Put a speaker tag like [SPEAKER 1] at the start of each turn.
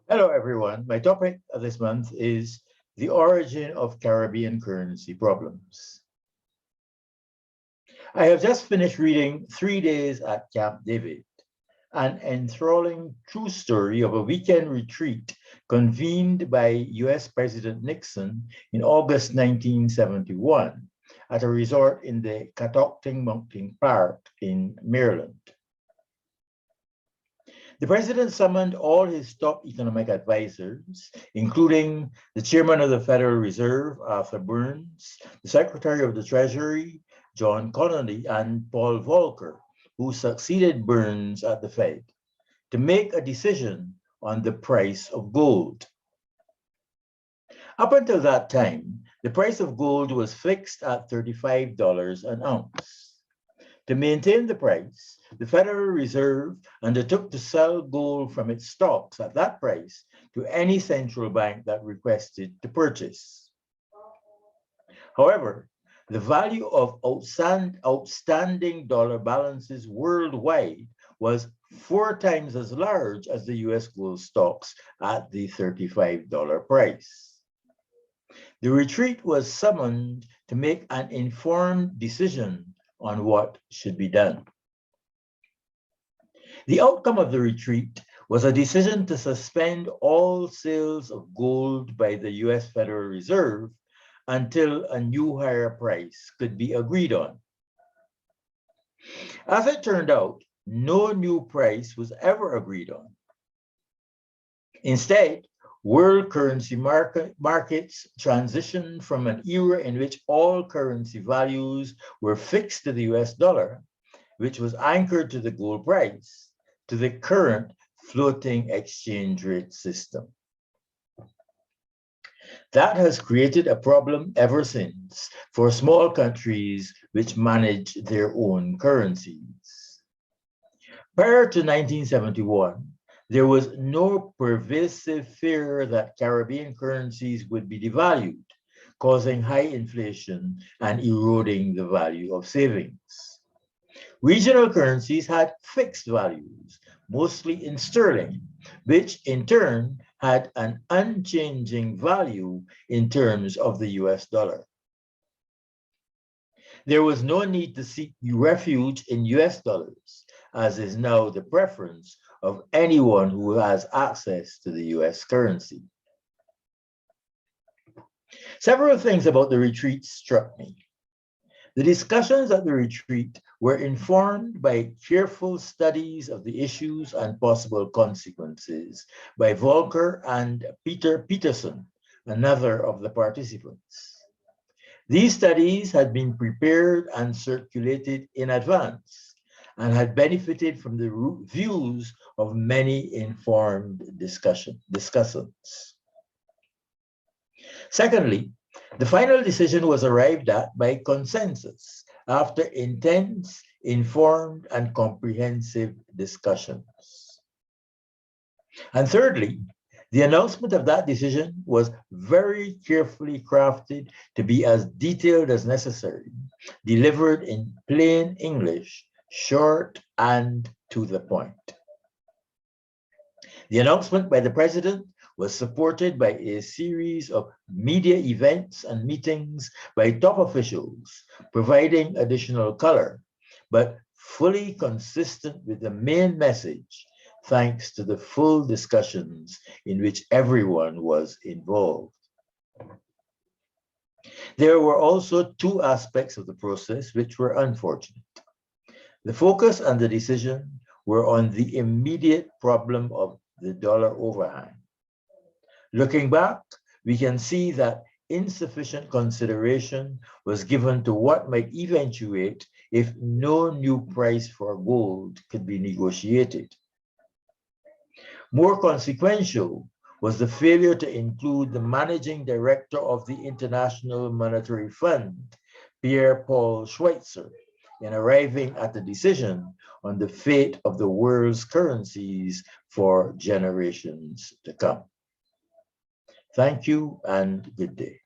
[SPEAKER 1] Hello, everyone. My topic this month is the origin of Caribbean currency problems. I have just finished reading 3 Days at Camp David, an enthralling true story of a weekend retreat convened by US President Nixon in August 1971 at a resort in the Catoctin Mountain Park in Maryland. The president summoned all his top economic advisors, including the chairman of the Federal Reserve, Arthur Burns, the secretary of the Treasury, John Connolly, and Paul Volcker, who succeeded Burns at the Fed, to make a decision on the price of gold. Up until that time, the price of gold was fixed at $35 an ounce. To maintain the price, the Federal Reserve undertook to sell gold from its stocks at that price to any central bank that requested to purchase. However, the value of outstanding dollar balances worldwide was 4 times as large as the US gold stocks at the $35 price. The retreat was summoned to make an informed decision on what should be done. The outcome of the retreat was a decision to suspend all sales of gold by the US Federal Reserve until a new higher price could be agreed on. As it turned out, no new price was ever agreed on. Instead, world currency markets transitioned from an era in which all currency values were fixed to the US dollar, which was anchored to the gold price, to the current floating exchange rate system. That has created a problem ever since for small countries which manage their own currencies. Prior to 1971, there was no pervasive fear that Caribbean currencies would be devalued, causing high inflation and eroding the value of savings. Regional currencies had fixed values, mostly in sterling, which in turn had an unchanging value in terms of the US dollar. There was no need to seek refuge in US dollars, as is now the preference of anyone who has access to the US currency. Several things about the retreat struck me. The discussions at the retreat were informed by careful studies of the issues and possible consequences by Volcker and Peter Peterson, another of the participants. These studies had been prepared and circulated in advance and had benefited from the views of many informed discussants. Secondly, the final decision was arrived at by consensus after intense, informed, and comprehensive discussions. And thirdly, the announcement of that decision was very carefully crafted to be as detailed as necessary, delivered in plain English, short and to the point. The announcement by the president was supported by a series of media events and meetings by top officials, providing additional color, but fully consistent with the main message, thanks to the full discussions in which everyone was involved. There were also two aspects of the process which were unfortunate. The focus and the decision were on the immediate problem of the dollar overhang. Looking back, we can see that insufficient consideration was given to what might eventuate if no new price for gold could be negotiated. More consequential was the failure to include the managing director of the International Monetary Fund, Pierre-Paul Schweitzer, in arriving at a decision on the fate of the world's currencies for generations to come. Thank you and good day.